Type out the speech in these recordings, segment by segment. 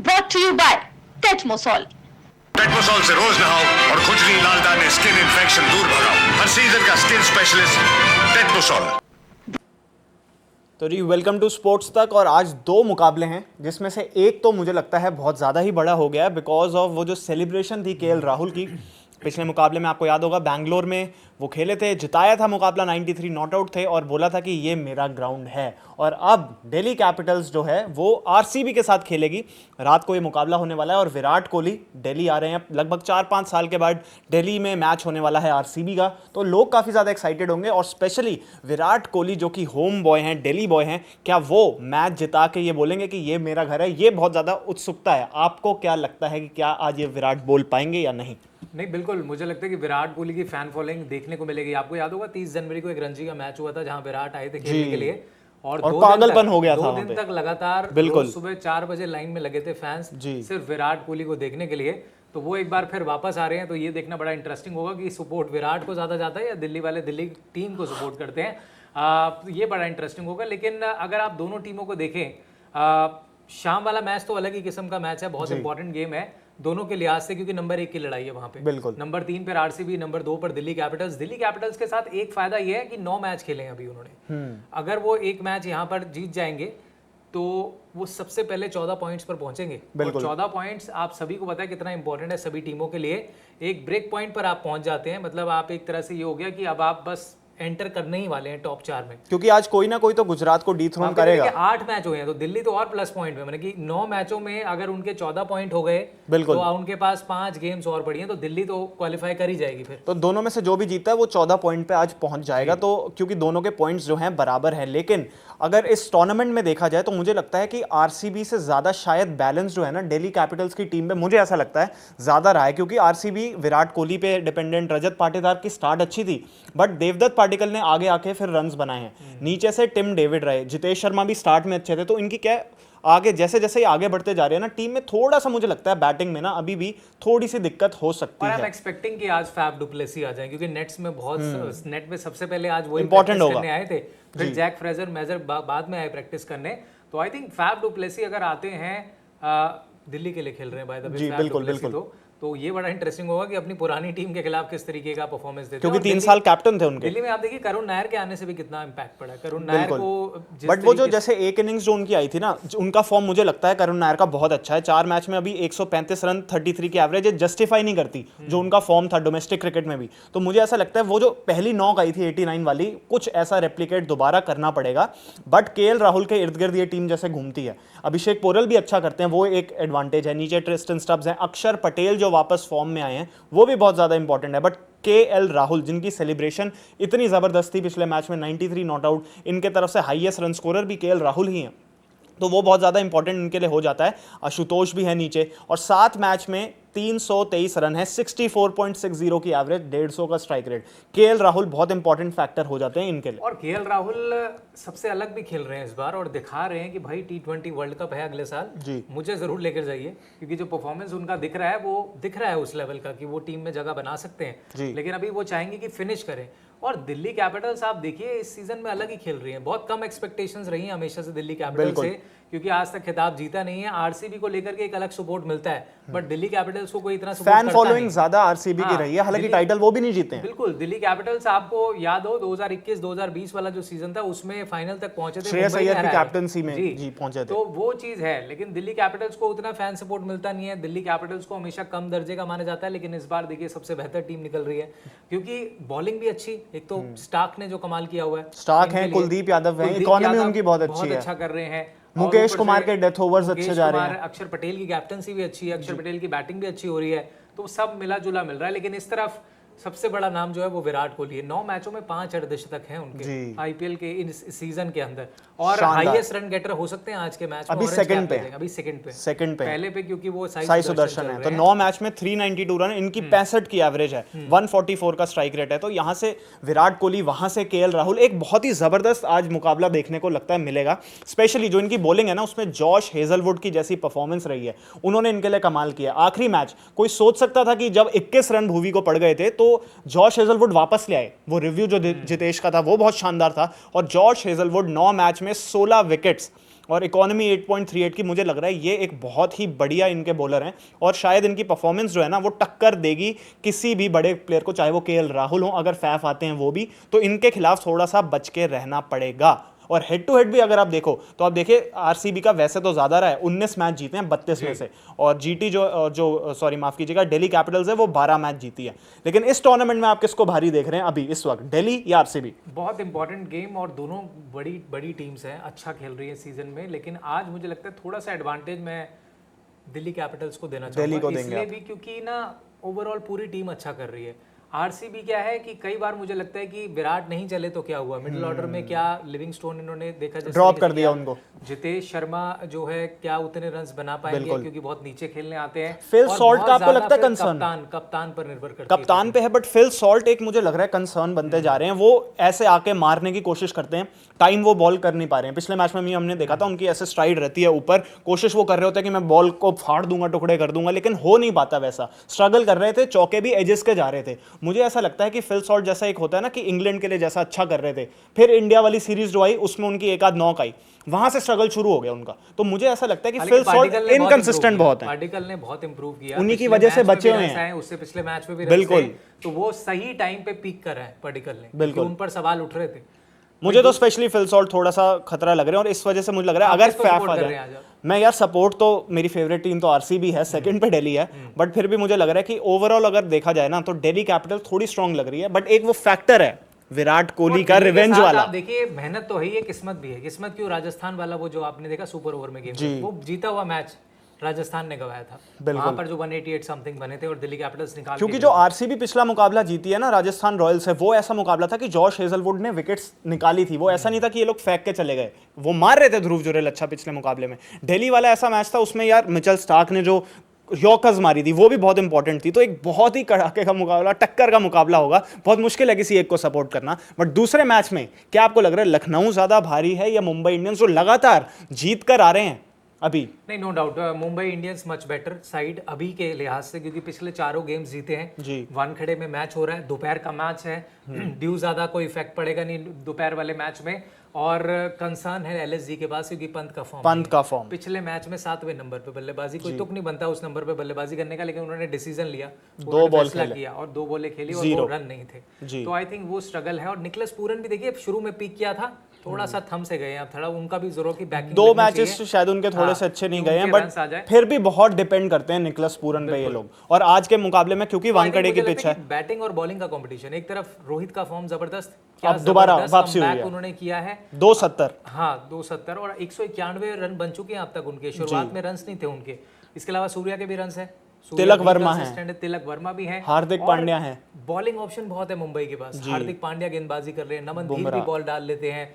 brought to you by Tetmosol. टेटमोसॉल से रोज नहाओ और खुजली लाल दाने स्किन इन्फेक्शन दूर भगाओ। हर सीजन का स्किन स्पेशलिस्ट टेटमोसॉल। तो जी वेलकम टू स्पोर्ट्स तक। और आज दो मुकाबले हैं जिसमें से एक तो मुझे लगता है बहुत ज़्यादा ही बड़ा हो गया है बिकॉज ऑफ वो जो सेलिब्रेशन थी केएल राहुल की। पिछले मुकाबले में आपको याद होगा बैंगलोर में वो खेले थे, जिताया था मुकाबला, 93 नॉट आउट थे और बोला था कि ये मेरा ग्राउंड है। और अब दिल्ली कैपिटल्स जो है वो आरसीबी के साथ खेलेगी। रात को ये मुकाबला होने वाला है और विराट कोहली दिल्ली आ रहे हैं। लगभग 4-5 साल के बाद दिल्ली में मैच होने वाला है आरसीबी का, तो लोग काफ़ी ज़्यादा एक्साइटेड होंगे। और स्पेशली विराट कोहली जो कि होम बॉय हैं, दिल्ली बॉय हैं, क्या वो मैच जिता के ये बोलेंगे कि ये मेरा घर है? ये बहुत ज़्यादा उत्सुकता है। आपको क्या लगता है कि क्या आज ये विराट बोल पाएंगे या नहीं? नहीं, बिल्कुल मुझे लगता है कि विराट कोहली की फैन फॉलोइंग देखने को मिलेगी। आपको याद होगा 30 जनवरी को एक रणजी का मैच हुआ था जहां विराट आए थे खेलने के लिए और पागलपन हो गया था। 2 दिन तक लगातार बिल्कुल सुबह 4 बजे लाइन में लगे थे फैंस सिर्फ विराट कोहली को देखने के लिए। तो वो एक बार फिर वापस आ रहे हैं, तो ये देखना बड़ा इंटरेस्टिंग होगा कि सपोर्ट विराट को ज्यादा जाता है या दिल्ली वाले दिल्ली टीम को सपोर्ट करते हैं। ये बड़ा इंटरेस्टिंग होगा। लेकिन अगर आप दोनों टीमों को देखें, शाम वाला मैच तो अलग ही किस्म का मैच है, बहुत इंपॉर्टेंट गेम है दोनों के लिहाज से, क्योंकि नंबर 1 की लड़ाई है वहां पे। बिल्कुल। नंबर 3 पर आरसीबी, नंबर 2 पर दिल्ली कैपिटल्स। दिल्ली कैपिटल्स के साथ एक फायदा ये है कि 9 मैच खेले हैं अभी उन्होंने। अगर वो एक मैच यहाँ पर जीत जाएंगे तो वो सबसे पहले 14 पॉइंट्स पर पहुंचेंगे। और 14 पॉइंट्स आप सभी को पता है कितना इंपॉर्टेंट है सभी टीमों के लिए। एक ब्रेक पॉइंट पर आप पहुंच जाते हैं, मतलब आप एक तरह से ये हो गया कि अब आप बस एंटर करने ही वाले हैं टॉप 4 में, क्योंकि आज कोई ना कोई तो गुजरात को डीथ्रोन करेगा। 8 मैच हुए हैं तो दिल्ली तो और प्लस पॉइंट में, मतलब कि 9 मैचों में अगर उनके 14 पॉइंट हो गए बिल्कुल तो उनके पास 5 गेम्स और पड़ी हैं, तो दिल्ली तो क्वालिफाई कर ही जाएगी फिर। तो दोनों में से जो भी जीतता है वो 14 पॉइंट पे आज पहुंच जाएगा। तो क्योंकि दोनों के पॉइंट्स जो हैं बराबर हैं, लेकिन अगर इस टूर्नामेंट में देखा जाए तो मुझे लगता है कि आरसीबी से ज्यादा शायद बैलेंस जो है ना दिल्ली कैपिटल्स की टीम में, मुझे ऐसा लगता है ज्यादा रहा है। क्योंकि आरसीबी विराट कोहली पे डिपेंडेंट, रजत पाटीदार की स्टार्ट अच्छी थी बट देवदत्त पाटिकल ने आगे आके फिर रन्स बनाए हैं। नीचे से टिम डेविड रहे, जितेश शर्मा भी स्टार्ट में अच्छे थे। तो इनकी क्या आगे जैसे जैसे ही आगे बढ़ते जा रहे हैं ना, टीम में थोड़ा सा मुझे लगता है बैटिंग में ना अभी भी थोड़ी सी दिक्कत हो सकती है। आई एम एक्सपेक्टिंग कि आज फैफ डुप्लेसी आ जाए, क्योंकि नेट्स में बहुत नेट में सबसे पहले आज वो इंपॉर्टेंट होगा आए थे, फिर जैक फ्रेजर मेजर बाद में आए प्रैक्टिस करने। तो आई थिंक फैफ डुप्लेसी अगर आते हैं, दिल्ली के लिए खेल रहे हैं बाय द वे, बिल्कुल। तो ये बड़ा इंटरेस्टिंग होगा कि अपनी पुरानी टीम के खिलाफ किस तरीके का परफॉर्मेंस देते हैं, क्योंकि 3 साल कैप्टन थे उनके। दिल्ली में आप देखिए करुण नायर के आने से भी कितना इंपैक्ट पड़ा है करुण नायर को। बट वो जो जैसे एक इनिंग्स जो उनकी आई थी ना, उनका फॉर्म मुझे लगता है करुण नायर का बहुत अच्छा है। 4 मैच में अभी 135 रन, 33 की एवरेज है, जस्टिफाई नहीं करती जो उनका फॉर्म था डोमेस्टिक क्रिकेट में भी। तो मुझे ऐसा लगता है वो जो पहली नॉक आई थी 89 वाली, कुछ ऐसा रेप्लिकेट दोबारा करना पड़ेगा। बट केएल राहुल के इर्द गिर्द ये टीम जैसे घूमती है, अभिषेक पोरल भी अच्छा करते हैं, वो एक एडवांटेज है। नीचे ट्रिस्टन स्टब्स हैं, अक्षर पटेल जो वापस फॉर्म में आए हैं वो भी बहुत ज्यादा इंपॉर्टेंट है। बट केएल राहुल जिनकी सेलिब्रेशन इतनी जबरदस्त थी पिछले मैच में, 93 नॉट आउट, इनके तरफ से हाईएस्ट रन स्कोरर भी केएल राहुल ही हैं, तो वो बहुत ज़्यादा इंपॉर्टेंट इनके लिए हो जाता है। आशुतोष भी है नीचे, और 7 मैच में 323 रन है, 64.60 की एवरेज, 150 का स्ट्राइक रेट। केएल राहुल बहुत इंपॉर्टेंट फैक्टर हो जाते हैं इनके लिए। और केएल राहुल सबसे अलग भी खेल रहे हैं इस बार और दिखा रहे हैं कि भाई T20 वर्ल्ड कप है अगले साल जी, मुझे जरूर लेकर जाइए, क्योंकि जो परफॉर्मेंस उनका दिख रहा है वो दिख रहा है उस लेवल का कि वो टीम में जगह बना सकते हैं। लेकिन अभी वो चाहेंगे कि फिनिश करें। और दिल्ली कैपिटल्स आप देखिए इस सीजन में अलग ही खेल रही है, बहुत कम एक्सपेक्टेशंस रही हैं हमेशा से दिल्ली कैपिटल्स से, क्योंकि आज तक खिताब जीता नहीं है। आरसीबी को लेकर के एक अलग सपोर्ट मिलता है, बट दिल्ली कैपिटल्स को कोई इतना फैन फॉलोइंग ज्यादा आरसीबी की रही है, हालांकि टाइटल वो भी नहीं जीते हैं। बिल्कुल, दिल्ली कैपिटल्स आपको याद हो 2021-2020 वाला जो सीजन था उसमें फाइनल तक पहुंचे थे, श्रेयस अय्यर की कैप्टनसी में जी पहुंचे थे। तो वो चीज है, लेकिन दिल्ली कैपिटल्स को उतना फैन सपोर्ट मिलता नहीं है। दिल्ली कैपिटल्स को हमेशा कम दर्जे का माना जाता है, लेकिन इस बार देखिए सबसे बेहतर टीम निकल रही है, क्योंकि बॉलिंग भी अच्छी, एक तो स्टार्क ने जो कमाल किया हुआ है, स्टार्क है, कुलदीप यादव है, इकोनॉमी उनकी बहुत अच्छी है, अच्छा कर रहे हैं। मुकेश कुमार के डेथ ओवर्स अच्छे जा रहे हैं, अक्षर पटेल की कैप्टनसी भी अच्छी है, अक्षर पटेल की बैटिंग भी अच्छी हो रही है, तो सब मिला जुला मिल रहा है। लेकिन इस तरफ सबसे बड़ा नाम जो है वो विराट कोहली है। 9 मैचों में 5 अर्धशतक हैं उनके आईपीएल के इस सीजन के अंदर, और हाईएस्ट रन गेटर हो सकते हैं आज के मैच में। अभी सेकंड पे पहले पे, क्योंकि वो साई सुदर्शन है। तो 9 मैच में 392 रन, इनकी 65 की एवरेज है, 144 का स्ट्राइक रेट है। तो यहाँ से विराट कोहली, वहां से केएल राहुल, एक बहुत ही जबरदस्त आज मुकाबला देखने को लगता है मिलेगा। स्पेशली जो इनकी बॉलिंग है ना, उसमें जॉश हेजलवुड की जैसी परफॉर्मेंस रही है, उन्होंने इनके लिए कमाल किया। आखिरी मैच कोई सोच सकता था कि जब 21 रन भुवी को पड़ गए थे तो जॉश हेजलवुड वापस ले आए। वो रिव्यू जो जितेश का था वो बहुत शानदार था, और जॉश हेजलवुड 9 मैच में 16 विकेट्स, और इकोनॉमी 8.38 की, मुझे लग रहा है ये एक बहुत ही बढ़िया इनके बॉलर हैं और शायद इनकी परफॉर्मेंस जो है ना वो टक्कर देगी किसी भी बड़े प्लेयर को, चाहे वो केएल राहुल हो, अगर फैफ आते हैं वो भी, तो इनके खिलाफ थोड़ा सा बच के रहना पड़ेगा। और हेड टू हेड भी अगर आप देखो तो आप देखिए आरसीबी का वैसे तो ज्यादा रहा है, 19 मैच जीते हैं 32 में से, और जीटी जो सॉरी माफ कीजिएगा दिल्ली कैपिटल्स है वो 12 मैच जीती है। लेकिन इस टूर्नामेंट में आप किसको भारी देख रहे हैं अभी इस वक्त, दिल्ली या आरसीबी? बहुत इंपॉर्टेंट गेम और दोनों बड़ी बड़ी टीम्स हैं, अच्छा खेल रही है सीजन में, लेकिन आज मुझे लगता है थोड़ा सा एडवांटेज मैं दिल्ली कैपिटल्स को देना चाहूंगा, इसलिए भी क्योंकि ना ओवरऑल पूरी टीम अच्छा कर रही है। आरसीबी क्या है कि कई बार मुझे लगता है कि विराट नहीं चले तो क्या हुआ, मिडिल ऑर्डर में क्या लिविंगस्टोन इन्होंने देखा ड्रॉप कर दिया उनको, जितेश शर्मा जो है क्या उतने रन्स बना पाएंगे क्योंकि बहुत नीचे खेलने आते हैं। फिल सॉल्ट का आपको लगता है कंसर्न? कप्तान पर निर्भर करता है, कप्तान पे है, बट फिल सॉल्ट एक मुझे लग रहा है कंसर्न बनते जा रहे हैं। वो ऐसे आके मारने की कोशिश करते हैं, टाइम वो बॉल कर नहीं पा रहे हैं। पिछले मैच में भी हमने देखा था उनकी ऐसे स्ट्राइड रहती है ऊपर, कोशिश वो कर रहे होते हैं कि मैं बॉल को फाड़ दूंगा, टुकड़े कर दूंगा, लेकिन हो नहीं पाता वैसा, स्ट्रगल कर रहे थे, चौके भी एजेस के जा रहे थे। मुझे ऐसा लगता है कि फिल सॉल्ट जैसा एक होता है ना कि इंग्लैंड के लिए जैसा अच्छा कर रहे थे, फिर इंडिया वाली सीरीज जो आई उसमें उनकी एक आध नॉक आई, वहां से स्ट्रगल शुरू हो गया उनका। तो मुझे ऐसा लगता है कि फिल सॉल्ट इनकंसिस्टेंट बहुत है, पार्टिकल ने बहुत इंप्रूव किया, उन्हीं की वजह से बचे हुए हैं, उससे पिछले मैच में भी बिल्कुल, तो वो सही टाइम पे पीक कर रहा है पार्टिकल ने, बिल्कुल उन पर सवाल उठ रहे थे। मुझे तो स्पेशली फिल सॉल्ट थोड़ा सा खतरा लग रहा है और इस वजह से मुझे लग रहा है अगर फैफ आ जाए, मैं यार सपोर्ट तो मेरी फेवरेट टीम तो आरसीबी है, सेकंड पे दिल्ली है, बट फिर भी मुझे लग रहा है कि ओवरऑल अगर देखा जाए ना तो दिल्ली कैपिटल थोड़ी स्ट्रांग लग रही है। बट एक वो फैक्टर है विराट कोहली का रिवेंज वाला, देखिए मेहनत तो है ही है, किस्मत भी है। किस्मत क्यों, राजस्थान वाला वो जो आपने देखा सुपर ओवर में गेम, वो जीता हुआ मैच राजस्थान ने गवाया था, वहां पर जो 188 समथिंग बने थे और दिल्ली कैपिटल्स निकाल, क्योंकि जो आरसीबी पिछला मुकाबला जीती है ना राजस्थान रॉयल्स है, वो ऐसा मुकाबला था कि जॉश हेजलवुड ने विकेट्स निकाली थी, वो ऐसा नहीं था कि ये लोग फेंक के चले गए, वो मार रहे थे ध्रुव जुरेल अच्छा पिछले मुकाबले में। दिल्ली वाला ऐसा मैच था उसमें यार मिचेल स्टार्क ने जो यॉर्कर्स मारी थी वो भी बहुत इंपॉर्टेंट थी। तो एक बहुत ही कड़ाके का मुकाबला, टक्कर का मुकाबला होगा, बहुत मुश्किल है किसी एक को सपोर्ट करना। बट दूसरे मैच में क्या आपको लग रहा है लखनऊ ज्यादा भारी है या मुंबई इंडियंस जो लगातार जीत कर आ रहे हैं अभी? नहीं, no doubt Mumbai Indians much better side अभी के लिहाज से, क्योंकि पिछले चारों गेम्स जीते हैं जी। वानखेड़े में मैच हो रहा है, दोपहर का मैच है, ड्यू ज्यादा कोई इफेक्ट पड़ेगा नहीं दोपहर वाले मैच में। और कंसर्न है एलएसजी के पास क्योंकि पंत का फॉर्म पिछले मैच में 7वें नंबर पे बल्लेबाजी, कोई तुक नहीं बनता उस नंबर पे बल्लेबाजी करने का, लेकिन उन्होंने डिसीजन लिया, 2 बॉल किया और 2 बॉलें खेली और 2 रन नहीं थे। तो आई थिंक वो स्ट्रगल है। और निकलस पूरन भी देखिए शुरू में पीक किया था, थोड़ा सा थम से गए हैं, थोड़ा उनका भी जरूर की बैकिंग, 2 मैचेस शायद उनके थोड़े से अच्छे नहीं गए हैं, बट फिर भी बहुत डिपेंड करते हैं निकलस पूरन पे ये लोग। और आज के मुकाबले में क्योंकि वानखेड़े की पिच है, बैटिंग और बॉलिंग का कंपटीशन, एक तरफ रोहित का फॉर्म जबरदस्त, अब दोबारा वापसी हुई है, उन्होंने किया है 270, हाँ 270 और 191 रन बन चुके हैं अब तक उनके, शुरुआत में रन्स नहीं थे उनके। इसके अलावा सूर्या के भी रन्स हैं, तिलक वर्मा है, तिलक वर्मा भी है, हार्दिक पांड्या है, बॉलिंग ऑप्शन बहुत है मुंबई के पास, हार्दिक पांड्या गेंदबाजी कर रहे हैं, नमन धीर भी बॉल डाल लेते हैं,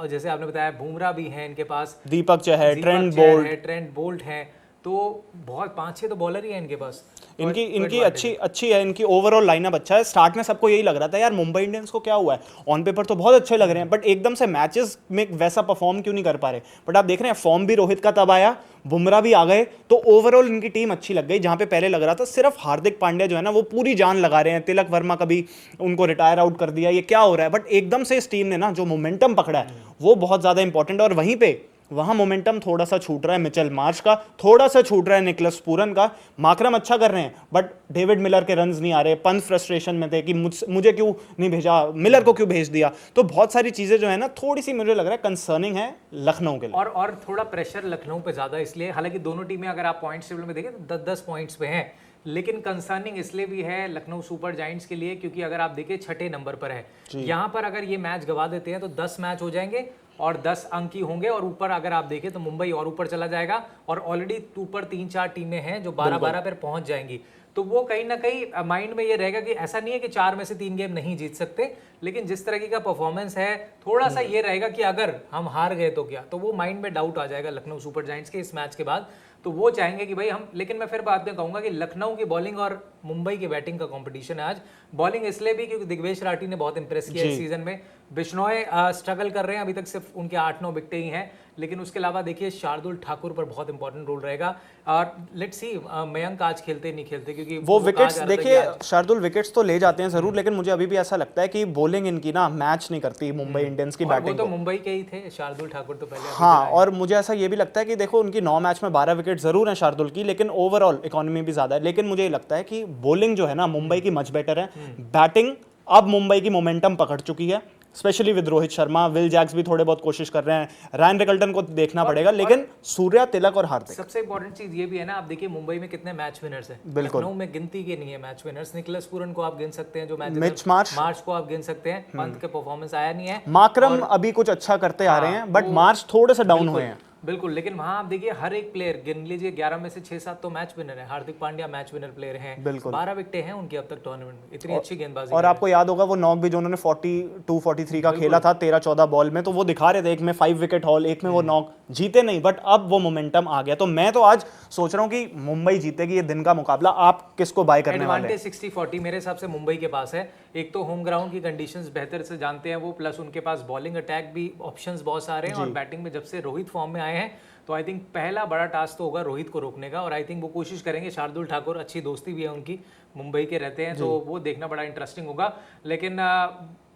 जैसे आपने बताया बुमराह भी है इनके पास, दीपक चहर, ट्रेंट बोल्ट है, तो बहुत 5-6 तो बॉलर ही है इनके पास। इनकी अच्छी है, इनकी ओवरऑल लाइनअप अच्छा है। स्टार्ट में सबको यही लग रहा था यार मुंबई इंडियंस को क्या हुआ है, ऑन पेपर तो बहुत अच्छे लग रहे हैं बट एकदम से मैचेस में वैसा परफॉर्म क्यों नहीं कर पा रहे। बट आप देख रहे हैं फॉर्म भी रोहित का तब आया, बुमराह भी आ गए, तो ओवरऑल इनकी टीम अच्छी लग गई। जहां पे पहले लग रहा था सिर्फ हार्दिक पांड्या जो है ना वो पूरी जान लगा रहे हैं, तिलक वर्मा कभी उनको रिटायर आउट कर दिया, ये क्या हो रहा है। बट एकदम से इस टीम ने ना जो मोमेंटम पकड़ा है वो बहुत ज्यादा इंपॉर्टेंट है। और वहीं पे वहां मोमेंटम थोड़ा सा छूट रहा है मिचेल मार्श का, थोड़ा सा छूट रहा है निकलस पूरन का, माकरम अच्छा कर रहे हैं बट डेविड मिलर के रन्स नहीं आ रहे। पंत फ्रस्ट्रेशन में थे कि मुझे क्यों नहीं भेजा, मिलर को क्यों भेज दिया। तो बहुत सारी चीजें जो है ना थोड़ी सी मुझे लग रहा है कंसर्निंग है लखनऊ के लिए, और थोड़ा प्रेशर लखनऊ पे ज्यादा इसलिए, हालांकि दोनों टीमें अगर आप पॉइंट्स टेबल में देखें तो 10-10 पॉइंट्स पे हैं, लेकिन कंसर्निंग इसलिए भी है लखनऊ सुपर जायंट्स के लिए क्योंकि अगर आप देखिए 6ठे नंबर पर है, यहाँ पर अगर ये मैच गवा देते हैं तो 10 मैच हो जाएंगे और 10 अंक ही होंगे, और ऊपर अगर आप देखें तो मुंबई और ऊपर चला जाएगा और ऑलरेडी ऊपर 3-4 टीमें हैं जो 12-12 पर पहुंच जाएंगी। तो वो कहीं ना कहीं माइंड में ये रहेगा कि ऐसा नहीं है कि 4 में से 3 गेम नहीं जीत सकते, लेकिन जिस तरह का परफॉर्मेंस है थोड़ा सा ये रहेगा कि अगर हम हार गए तो क्या, तो वो माइंड में डाउट आ जाएगा लखनऊ सुपर जायंट्स के इस मैच के बाद। तो वो चाहेंगे कि भाई हम, लेकिन मैं फिर बाद में कहूंगा कि लखनऊ की बॉलिंग और मुंबई की बैटिंग का कंपटीशन है आज। बॉलिंग इसलिए भी क्योंकि दिग्वेश राठी ने बहुत इंप्रेस किया इस सीजन में, बिश्नोई स्ट्रगल कर रहे हैं, अभी तक सिर्फ उनके 8-9 विकेटें ही हैं, लेकिन उसके अलावा देखिए शार्दुल ठाकुर पर बहुत इंपॉर्टेंट रोल रहेगा। और लेट्स सी मयंक आज खेलते नहीं खेलते, क्योंकि वो कहा विकेट्स जा रहा था कि देखिए आज- शार्दुल विकेट्स तो ले जाते हैं जरूर, लेकिन मुझे अभी भी ऐसा लगता है कि बॉलिंग इनकी ना मैच नहीं करती मुंबई इंडियंस की और वो बैटिंग तो को। मुंबई के ही थे, शार्दुल ठाकुर तो पहले अभी हाँ, तो और मुझे ऐसा ये भी लगता है कि देखो उनकी 9 मैच में 12 विकेट जरूर हैं शार्दुल की, लेकिन ओवरऑल इकोनॉमी भी ज्यादा है। लेकिन मुझे ये लगता है कि बॉलिंग जो है ना मुंबई की मच बेटर है। बैटिंग अब मुंबई की मोमेंटम पकड़ चुकी है, specially with Rohit Sharma. Will Jacks भी थोड़े बहुत कोशिश कर रहे हैं, रायन रिकल्टन को देखना पड़ेगा, लेकिन सूर्या, तिलक और हार्दिक। सबसे इंपॉर्टेंट चीज ये भी है ना, आप देखिए मुंबई में कितने मैच विनर्स हैं। बिल्कुल। लखनऊ में गिनती के नहीं है मैच विनर्स। निकलस पूरन को आप गिन सकते हैं, जो मैच मिच मार्श को आप गिन सकते हैं। पंत के परफॉर्मेंस आया नहीं है। माकरम अभी कुछ अच्छा करते आ रहे हैं, बट मार्च थोड़े से डाउन हुए हैं। बिल्कुल, लेकिन वहां आप देखिए हर एक प्लेयर गिन लीजिए, 11 में से 6-7 तो मैच विनर है। Hardik Pandya match winner player हैं। बिल्कुल। 12 विकेटें हैं उनकी अब तक टूर्नामेंट में, इतनी अच्छी गेंदबाजी। और आपको याद होगा वो नॉक भी जो उन्होंने 42-43 का खेला था 13-14 बॉल में, तो वो दिखा रहे थे एक में 5 विकेट हॉल, एक में वो नॉक जीते नहीं, बट अब वो मोमेंटम आ गया। तो मैं तो आज सोच रहा हूँ कि मुंबई जीतेगी ये दिन का मुकाबला। आप किसको बाय करने वाले हैं? एडवांटेज 60-40 मेरे हिसाब से मुंबई के पास है। एक तो होम ग्राउंड की कंडीशंस बेहतर से जानते हैं वो, प्लस उनके पास बॉलिंग अटैक भी ऑप्शंस बहुत सारे हैं, और बैटिंग में जब से रोहित फॉर्म में आए हैं तो आई थिंक पहला बड़ा टास्क तो होगा रोहित को रोकने का। और आई थिंक वो कोशिश करेंगे। शार्दुल ठाकुर अच्छी दोस्ती भी है उनकी, मुंबई के रहते हैं, तो वो देखना बड़ा इंटरेस्टिंग होगा। लेकिन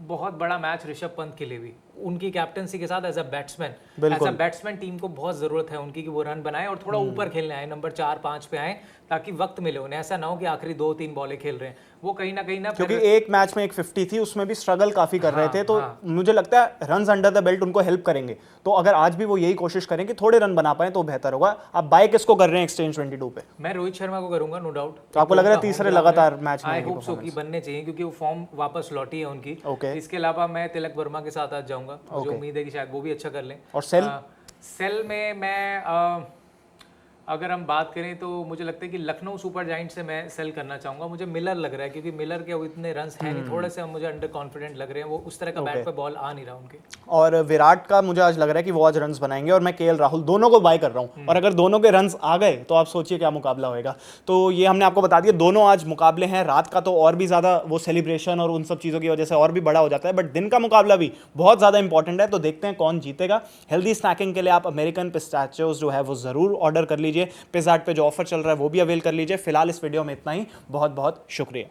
बहुत बड़ा मैच ऋषभ पंत के लिए भी, उनकी कैप्टनसी के साथ एज अ बैट्समैन टीम को बहुत जरूरत है उनकी कि वो रन बनाए और थोड़ा ऊपर खेलने आए, नंबर 4-5 पे आए, ताकि वक्त मिले उन्हें। ऐसा ना हो कि आखिरी 2-3 बॉलें खेल रहे हैं। वो कहीं ना क्योंकि एक मैच में एक 50 थी, उसमें भी स्ट्रगल काफी कर रहे थे, तो मुझे लगता है रन्स अंडर द बेल्ट उनको हेल्प करेंगे। तो अगर आज भी वो यही कोशिश करें कि थोड़े रन बना पाए तो बेहतर होगा। आप बाय किसको कर रहे हैं एक्सचेंज 22 पे? मैं रोहित शर्मा को करूंगा, नो डाउट। तो आपको लग रहा है तीसरे लगातार मैच में आई होप सो कि बनने चाहिए, क्योंकि वो फॉर्म वापस लौटी है उनकी। इसके अलावा मैं तिलक वर्मा के साथ आज जाऊंगा, मुझे उम्मीद है कि शायद वो भी अच्छा कर लें। और सेल में मैं अगर हम बात करें तो मुझे लगता है कि लखनऊ सुपर जायंट से मैं सेल करना चाहूंगा। मुझे मिलर लग रहा है, क्योंकि मिलर के इतने रन्स हैं नहीं, थोड़े से मुझे अंडर कॉन्फिडेंट लग रहे हैं। वो उस तरह का बैट पे बॉल आ नहीं रहा उनके। और विराट का मुझे आज लग रहा है कि वो आज रन्स बनाएंगे, और मैं केएल राहुल दोनों को बाय कर रहा हूँ। और अगर दोनों के रन्स आ गए तो आप सोचिए क्या मुकाबला होगा। तो ये हमने आपको बता दिया, दोनों आज मुकाबले हैं। रात का तो और भी ज्यादा वो सेलिब्रेशन और उन सब चीजों की वजह से और भी बड़ा हो जाता है, बट दिन का मुकाबला भी बहुत ज्यादा इंपॉर्टेंट है। तो देखते हैं कौन जीतेगा। हेल्दी स्नैकिंग के लिए आप अमेरिकन पिस्ताचियोज जो है वो जरूर ऑर्डर कर लीजिए। पिज़्ज़ा हट पे जो ऑफर चल रहा है वो भी अवेल कर लीजिए। फिलहाल इस वीडियो में इतना ही। बहुत बहुत शुक्रिया।